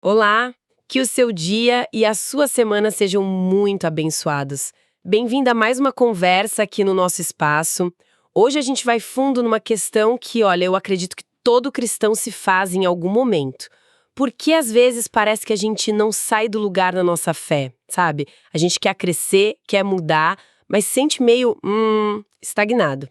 Olá, que o seu dia e a sua semana sejam muito abençoados. Bem-vinda a mais uma conversa aqui no nosso espaço. Hoje a gente vai fundo numa questão que, olha, eu acredito que todo cristão se faz em algum momento. Porque às vezes parece que a gente não sai do lugar na nossa fé, sabe? A gente quer crescer, quer mudar, mas sente meio, estagnado.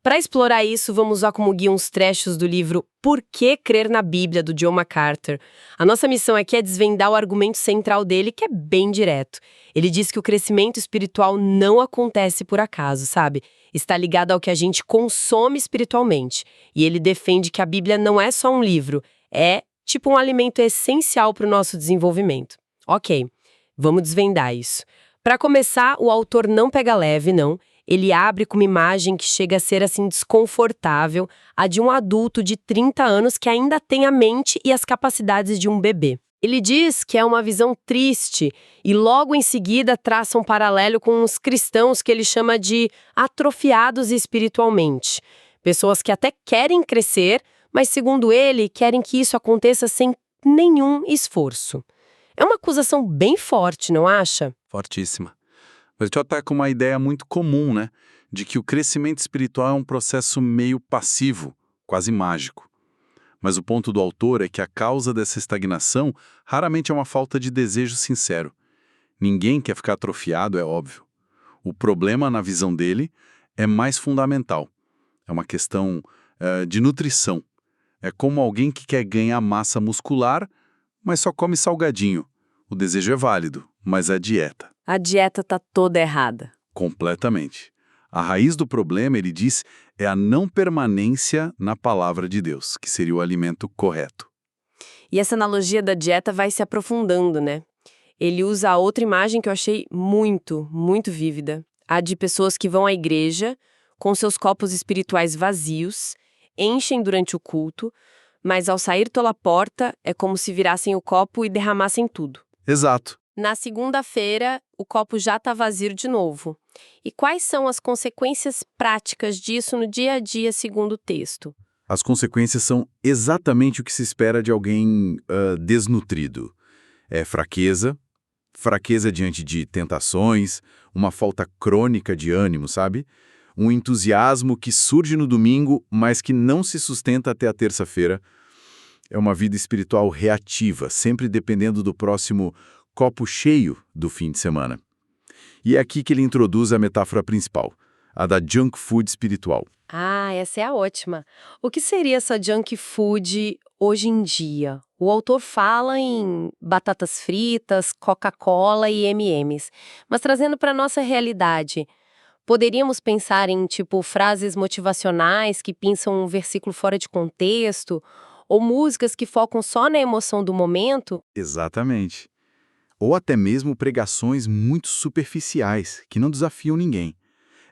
Para explorar isso, vamos usar como guia uns trechos do livro Por que Crer na Bíblia, do John MacArthur. A nossa missão aqui é desvendar o argumento central dele, que é bem direto. Ele diz que o crescimento espiritual não acontece por acaso, sabe? Está ligado ao que a gente consome espiritualmente. E ele defende que a Bíblia não é só um livro, é tipo um alimento essencial para o nosso desenvolvimento. Ok, vamos desvendar isso. Para começar, o autor não pega leve, não. Ele abre com uma imagem que chega a ser assim desconfortável, a de um adulto de 30 anos que ainda tem a mente e as capacidades de um bebê. Ele diz que é uma visão triste e logo em seguida traça um paralelo com os cristãos que ele chama de atrofiados espiritualmente. Pessoas que até querem crescer, mas segundo ele, querem que isso aconteça sem nenhum esforço. É uma acusação bem forte, não acha? Fortíssima. Mas já está com uma ideia muito comum, né? De que o crescimento espiritual é um processo meio passivo, quase mágico. Mas o ponto do autor é que a causa dessa estagnação raramente é uma falta de desejo sincero. Ninguém quer ficar atrofiado, é óbvio. O problema, na visão dele, é mais fundamental. É uma questão de nutrição. É como alguém que quer ganhar massa muscular, mas só come salgadinho. O desejo é válido, mas a dieta. A dieta tá toda errada. Completamente. A raiz do problema, ele diz, é a não permanência na palavra de Deus, que seria o alimento correto. E essa analogia da dieta vai se aprofundando, né? Ele usa a outra imagem que eu achei muito vívida. A de pessoas que vão à igreja com seus copos espirituais vazios, enchem durante o culto, mas ao sair pela porta é como se virassem o copo e derramassem tudo. Exato. Na segunda-feira, o copo já está vazio de novo. E quais são as consequências práticas disso no dia a dia, segundo o texto? As consequências são exatamente o que se espera de alguém desnutrido. É fraqueza diante de tentações, uma falta crônica de ânimo, sabe? Um entusiasmo que surge no domingo, mas que não se sustenta até a terça-feira. É uma vida espiritual reativa, sempre dependendo do próximo copo cheio do fim de semana. E é aqui que ele introduz a metáfora principal, a da junk food espiritual. Ah, essa é a ótima. O que seria essa junk food hoje em dia? O autor fala em batatas fritas, Coca-Cola e M&M's, mas trazendo para nossa realidade, poderíamos pensar em, tipo, frases motivacionais que pensam um versículo fora de contexto, ou músicas que focam só na emoção do momento? Exatamente. Ou até mesmo pregações muito superficiais, que não desafiam ninguém.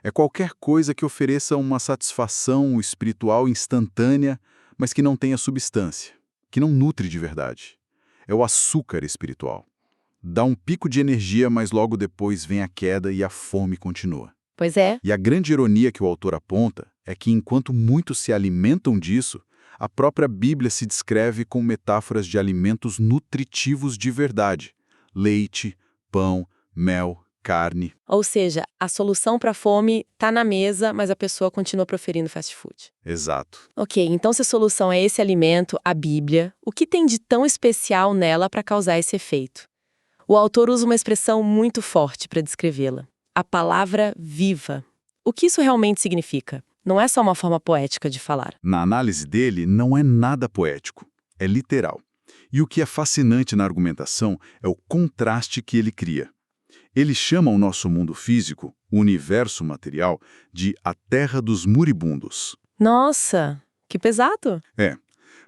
É qualquer coisa que ofereça uma satisfação espiritual instantânea, mas que não tenha substância, que não nutre de verdade. É o açúcar espiritual. Dá um pico de energia, mas logo depois vem a queda e a fome continua. Pois é. E a grande ironia que o autor aponta é que enquanto muitos se alimentam disso, a própria Bíblia se descreve com metáforas de alimentos nutritivos de verdade. Leite, pão, mel, carne. Ou seja, a solução para a fome está na mesa, mas a pessoa continua proferindo fast food. Exato. Ok, então se a solução é esse alimento, a Bíblia, o que tem de tão especial nela para causar esse efeito? O autor usa uma expressão muito forte para descrevê-la. A palavra viva. O que isso realmente significa? Não é só uma forma poética de falar. Na análise dele, não é nada poético, é literal. E o que é fascinante na argumentação é o contraste que ele cria. Ele chama o nosso mundo físico, o universo material, de a terra dos moribundos. Nossa, que pesado!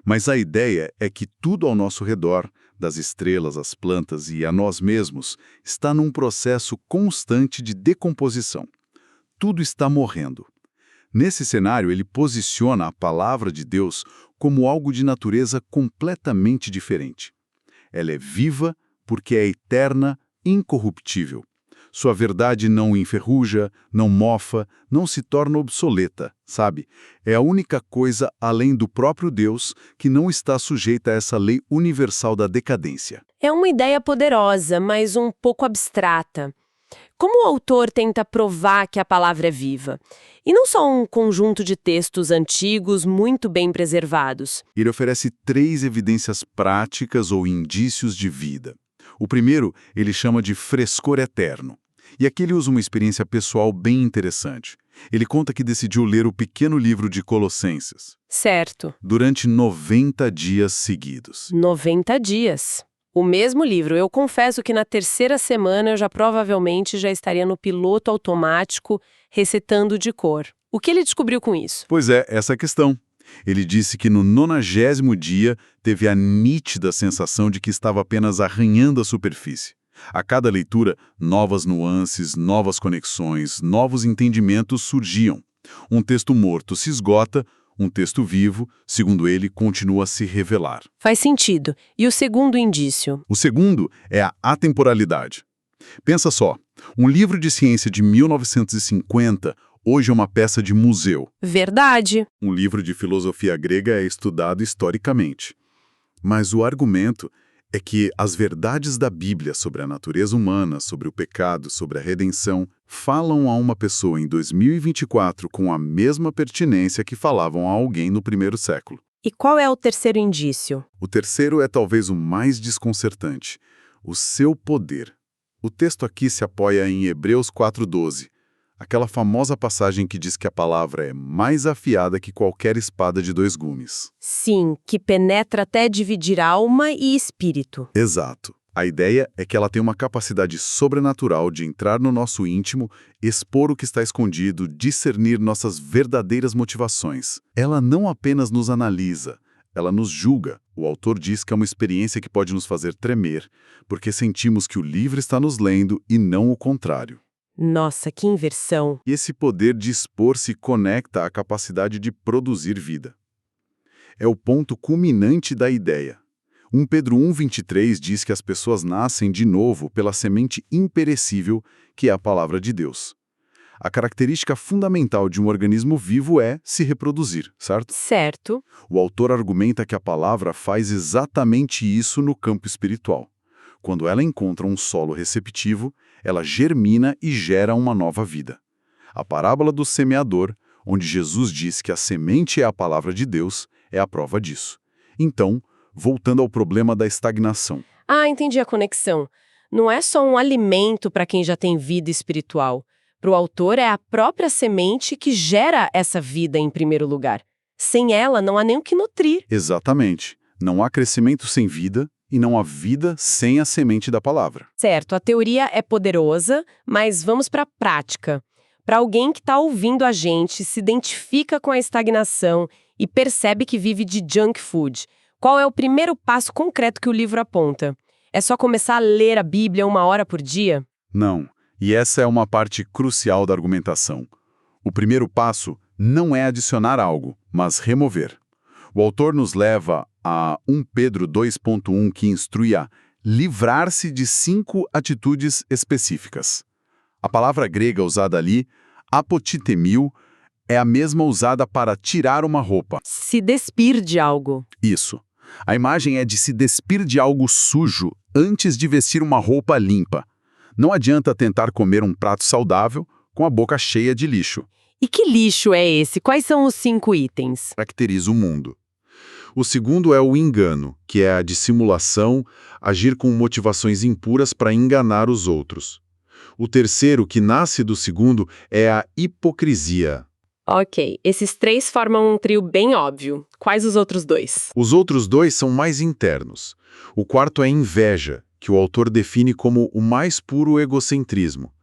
Mas a ideia é que tudo ao nosso redor, das estrelas às plantas e a nós mesmos, está num processo constante de decomposição. Tudo está morrendo. Nesse cenário, ele posiciona a palavra de Deus como algo de natureza completamente diferente. Ela é viva porque é eterna, incorruptível. Sua verdade não enferruja, não mofa, não se torna obsoleta, sabe? É a única coisa além do próprio Deus que não está sujeita a essa lei universal da decadência. É uma ideia poderosa, mas um pouco abstrata. Como o autor tenta provar que a palavra é viva? E não só um conjunto de textos antigos muito bem preservados. Ele oferece 3 evidências práticas ou indícios de vida. O primeiro, ele chama de frescor eterno. E aqui ele usa uma experiência pessoal bem interessante. Ele conta que decidiu ler o pequeno livro de Colossenses. Certo. Durante 90 dias seguidos. 90 dias. O mesmo livro. Eu confesso que na terceira semana eu já provavelmente já estaria no piloto automático, recitando de cor. O que ele descobriu com isso? Pois é, essa é a questão. Ele disse que no 90º dia teve a nítida sensação de que estava apenas arranhando a superfície. A cada leitura, novas nuances, novas conexões, novos entendimentos surgiam. Um texto morto se esgota, um texto vivo, segundo ele, continua a se revelar. Faz sentido. E o segundo indício? O segundo é a atemporalidade. Pensa só, um livro de ciência de 1950 hoje é uma peça de museu. Verdade. Um livro de filosofia grega é estudado historicamente. Mas o argumento é que as verdades da Bíblia sobre a natureza humana, sobre o pecado, sobre a redenção, falam a uma pessoa em 2024 com a mesma pertinência que falavam a alguém no primeiro século. E qual é o terceiro indício? O terceiro é talvez o mais desconcertante: o seu poder. O texto aqui se apoia em Hebreus 4:12. Aquela famosa passagem que diz que a palavra é mais afiada que qualquer espada de 2 gumes. Sim, que penetra até dividir alma e espírito. Exato. A ideia é que ela tem uma capacidade sobrenatural de entrar no nosso íntimo, expor o que está escondido, discernir nossas verdadeiras motivações. Ela não apenas nos analisa, ela nos julga. O autor diz que é uma experiência que pode nos fazer tremer, porque sentimos que o livro está nos lendo e não o contrário. Nossa, que inversão! E esse poder de expor se conecta à capacidade de produzir vida. É o ponto culminante da ideia. 1 Pedro 1,23 diz que as pessoas nascem de novo pela semente imperecível, que é a palavra de Deus. A característica fundamental de um organismo vivo é se reproduzir, certo? Certo. O autor argumenta que a palavra faz exatamente isso no campo espiritual. Quando ela encontra um solo receptivo, ela germina e gera uma nova vida. A parábola do semeador, onde Jesus diz que a semente é a palavra de Deus, é a prova disso. Então, voltando ao problema da estagnação. Ah, entendi a conexão. Não é só um alimento para quem já tem vida espiritual. Para o autor, é a própria semente que gera essa vida em primeiro lugar. Sem ela, não há nem o que nutrir. Exatamente. Não há crescimento sem vida e não há vida sem a semente da palavra. Certo, a teoria é poderosa, mas vamos para a prática. Para alguém que está ouvindo a gente, se identifica com a estagnação e percebe que vive de junk food, qual é o primeiro passo concreto que o livro aponta? É só começar a ler a Bíblia 1 hora por dia? Não, e essa é uma parte crucial da argumentação. O primeiro passo não é adicionar algo, mas remover. O autor nos leva a 1 Pedro 2,1, que instrui a livrar-se de 5 atitudes específicas. A palavra grega usada ali, apotitemio, é a mesma usada para tirar uma roupa. Se despir de algo. Isso. A imagem é de se despir de algo sujo antes de vestir uma roupa limpa. Não adianta tentar comer um prato saudável com a boca cheia de lixo. E que lixo é esse? Quais são os 5 itens? Caracteriza o mundo. O segundo é o engano, que é a dissimulação, agir com motivações impuras para enganar os outros. O terceiro, que nasce do segundo, é a hipocrisia. Ok, esses 3 formam um trio bem óbvio. Quais os outros 2? Os outros 2 são mais internos. O quarto é inveja, que o autor define como o mais puro egocentrismo.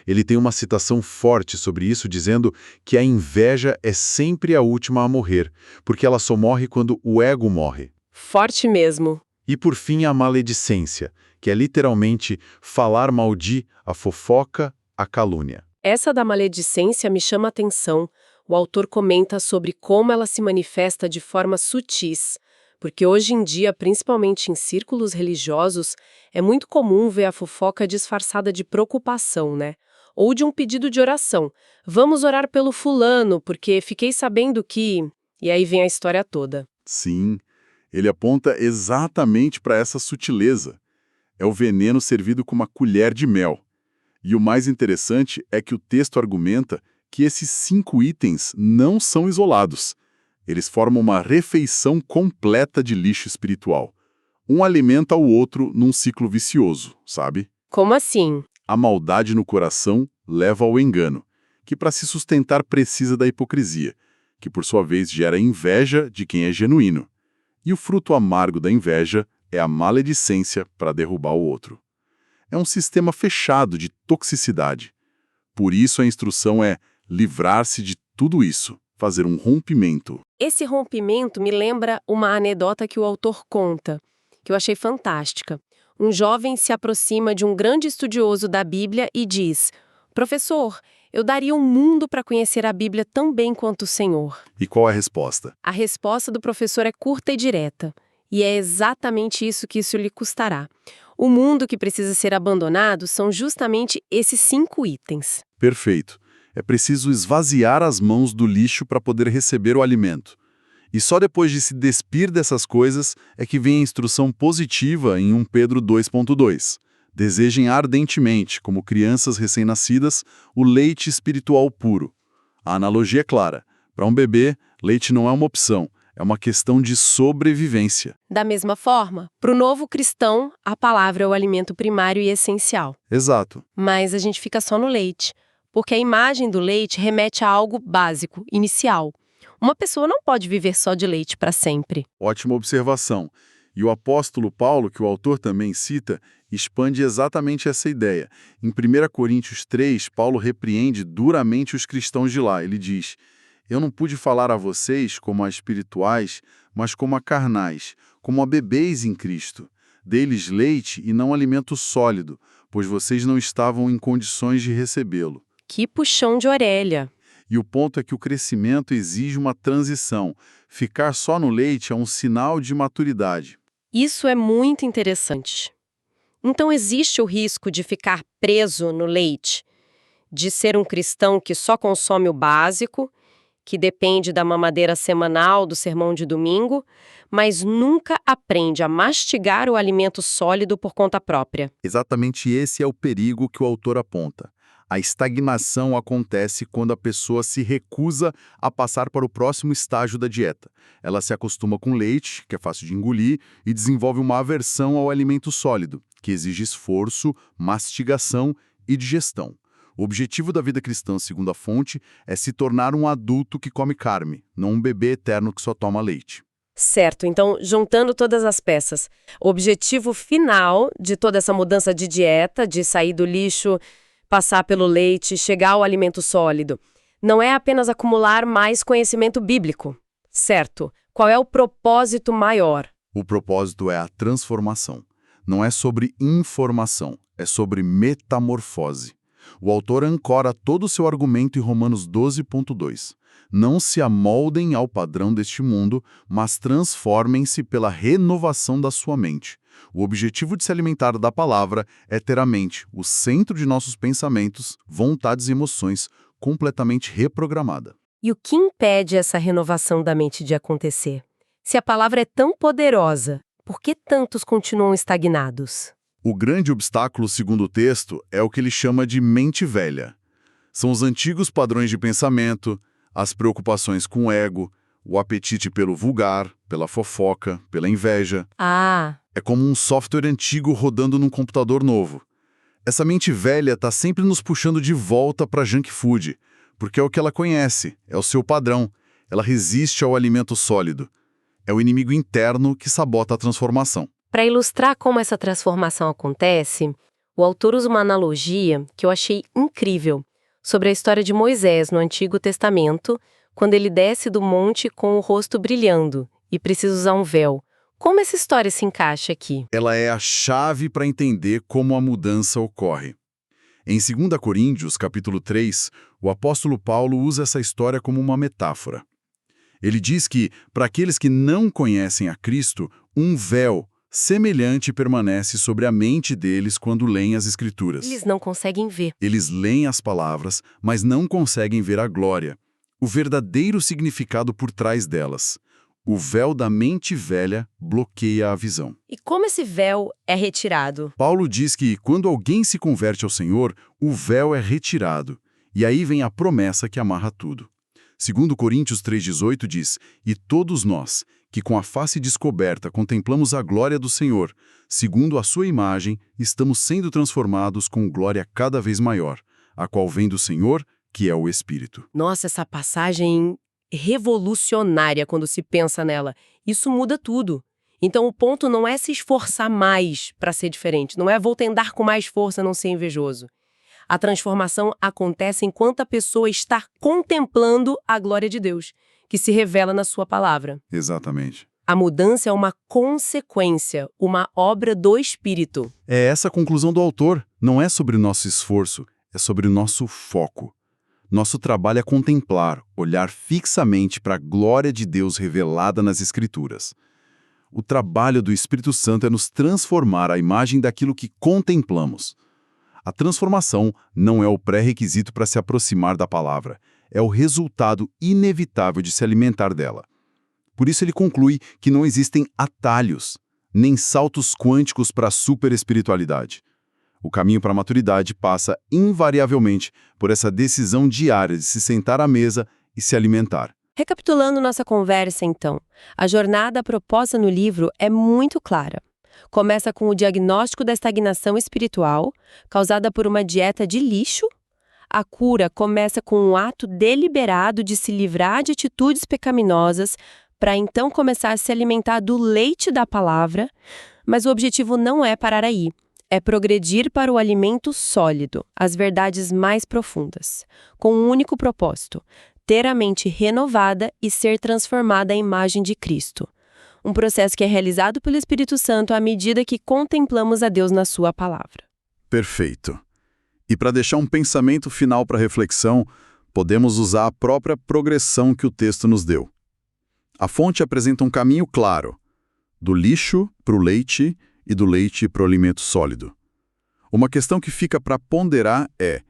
Ele tem uma citação forte sobre isso, dizendo que a inveja é sempre a última a morrer, porque ela só morre quando o ego morre. Forte mesmo. E por fim a maledicência, que é literalmente falar mal de, a fofoca, a calúnia. Essa da maledicência me chama a atenção. O autor comenta sobre como ela se manifesta de forma sutis. Porque hoje em dia, principalmente em círculos religiosos, é muito comum ver a fofoca disfarçada de preocupação, né? Ou de um pedido de oração. Vamos orar pelo fulano, porque fiquei sabendo que... E aí vem a história toda. Sim, ele aponta exatamente para essa sutileza. É o veneno servido com uma colher de mel. E o mais interessante é que o texto argumenta que esses 5 itens não são isolados. Eles formam uma refeição completa de lixo espiritual. Um alimenta o outro num ciclo vicioso, sabe? Como assim? A maldade no coração leva ao engano, que para se sustentar precisa da hipocrisia, que por sua vez gera inveja de quem é genuíno. E o fruto amargo da inveja é a maledicência para derrubar o outro. É um sistema fechado de toxicidade. Por isso a instrução é livrar-se de tudo isso, fazer um rompimento. Esse rompimento me lembra uma anedota que o autor conta, que eu achei fantástica. Um jovem se aproxima de um grande estudioso da Bíblia e diz: Professor, eu daria um mundo para conhecer a Bíblia tão bem quanto o Senhor. E qual é a resposta? A resposta do professor é curta e direta. E é exatamente isso lhe custará. O mundo que precisa ser abandonado são justamente esses 5 itens. Perfeito. É preciso esvaziar as mãos do lixo para poder receber o alimento. E só depois de se despir dessas coisas é que vem a instrução positiva em 1 Pedro 2.2. Desejem ardentemente, como crianças recém-nascidas, o leite espiritual puro. A analogia é clara. Para um bebê, leite não é uma opção, é uma questão de sobrevivência. Da mesma forma, para o novo cristão, a palavra é o alimento primário e essencial. Exato. Mas a gente fica só no leite, porque a imagem do leite remete a algo básico, inicial. Uma pessoa não pode viver só de leite para sempre. Ótima observação. E o apóstolo Paulo, que o autor também cita, expande exatamente essa ideia. Em 1 Coríntios 3, Paulo repreende duramente os cristãos de lá. Ele diz: Eu não pude falar a vocês como a espirituais, mas como a carnais, como a bebês em Cristo. Dei-lhes leite e não alimento sólido, pois vocês não estavam em condições de recebê-lo. Que puxão de orelha! E o ponto é que o crescimento exige uma transição. Ficar só no leite é um sinal de maturidade. Isso é muito interessante. Então existe o risco de ficar preso no leite, de ser um cristão que só consome o básico, que depende da mamadeira semanal do sermão de domingo, mas nunca aprende a mastigar o alimento sólido por conta própria. Exatamente esse é o perigo que o autor aponta. A estagnação acontece quando a pessoa se recusa a passar para o próximo estágio da dieta. Ela se acostuma com leite, que é fácil de engolir, e desenvolve uma aversão ao alimento sólido, que exige esforço, mastigação e digestão. O objetivo da vida cristã, segundo a fonte, é se tornar um adulto que come carne, não um bebê eterno que só toma leite. Certo, então, juntando todas as peças, o objetivo final de toda essa mudança de dieta, de sair do lixo, passar pelo leite, chegar ao alimento sólido, não é apenas acumular mais conhecimento bíblico, certo? Qual é o propósito maior? O propósito é a transformação. Não é sobre informação, é sobre metamorfose. O autor ancora todo o seu argumento em Romanos 12.2. Não se amoldem ao padrão deste mundo, mas transformem-se pela renovação da sua mente. O objetivo de se alimentar da palavra é ter a mente, o centro de nossos pensamentos, vontades e emoções, completamente reprogramada. E o que impede essa renovação da mente de acontecer? Se a palavra é tão poderosa, por que tantos continuam estagnados? O grande obstáculo, segundo o texto, é o que ele chama de mente velha. São os antigos padrões de pensamento, as preocupações com o ego, o apetite pelo vulgar, pela fofoca, pela inveja. É como um software antigo rodando num computador novo. Essa mente velha está sempre nos puxando de volta para junk food, porque é o que ela conhece, é o seu padrão. Ela resiste ao alimento sólido. É o inimigo interno que sabota a transformação. Para ilustrar como essa transformação acontece, o autor usa uma analogia que eu achei incrível sobre a história de Moisés no Antigo Testamento, quando ele desce do monte com o rosto brilhando e precisa usar um véu. Como essa história se encaixa aqui? Ela é a chave para entender como a mudança ocorre. Em 2 Coríntios, capítulo 3, o apóstolo Paulo usa essa história como uma metáfora. Ele diz que, para aqueles que não conhecem a Cristo, um véu semelhante permanece sobre a mente deles quando leem as Escrituras. Eles não conseguem ver. Eles leem as palavras, mas não conseguem ver a glória, o verdadeiro significado por trás delas. O véu da mente velha bloqueia a visão. E como esse véu é retirado? Paulo diz que, quando alguém se converte ao Senhor, o véu é retirado. E aí vem a promessa que amarra tudo. Segundo Coríntios 3,18 diz, e todos nós, que com a face descoberta contemplamos a glória do Senhor, segundo a sua imagem, estamos sendo transformados com glória cada vez maior, a qual vem do Senhor, que é o Espírito. Nossa, essa passagem revolucionária quando se pensa nela. Isso muda tudo. Então o ponto não é se esforçar mais para ser diferente, não é vou tentar com mais força não ser invejoso. A transformação acontece enquanto a pessoa está contemplando a glória de Deus, que se revela na sua palavra. Exatamente. A mudança é uma consequência, uma obra do Espírito. É essa a conclusão do autor. Não é sobre o nosso esforço, é sobre o nosso foco. Nosso trabalho é contemplar, olhar fixamente para a glória de Deus revelada nas Escrituras. O trabalho do Espírito Santo é nos transformar à imagem daquilo que contemplamos. A transformação não é o pré-requisito para se aproximar da palavra, é o resultado inevitável de se alimentar dela. Por isso ele conclui que não existem atalhos, nem saltos quânticos para a superespiritualidade. O caminho para a maturidade passa, invariavelmente, por essa decisão diária de se sentar à mesa e se alimentar. Recapitulando nossa conversa, então, a jornada proposta no livro é muito clara. Começa com o diagnóstico da estagnação espiritual, causada por uma dieta de lixo. A cura começa com um ato deliberado de se livrar de atitudes pecaminosas, para então começar a se alimentar do leite da palavra, mas o objetivo não é parar aí. É progredir para o alimento sólido, as verdades mais profundas, com um único propósito: ter a mente renovada e ser transformada à imagem de Cristo. Um processo que é realizado pelo Espírito Santo à medida que contemplamos a Deus na sua palavra. Perfeito. E para deixar um pensamento final para reflexão, podemos usar a própria progressão que o texto nos deu. A fonte apresenta um caminho claro, do lixo para o leite e do leite para o alimento sólido. Uma questão que fica para ponderar é: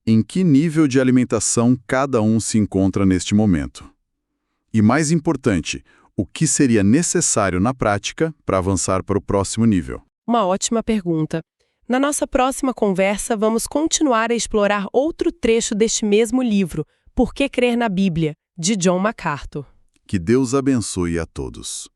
em que nível de alimentação cada um se encontra neste momento? E mais importante, o que seria necessário na prática para avançar para o próximo nível? Uma ótima pergunta. Na nossa próxima conversa, vamos continuar a explorar outro trecho deste mesmo livro, Por que Crer na Bíblia, de John MacArthur. Que Deus abençoe a todos.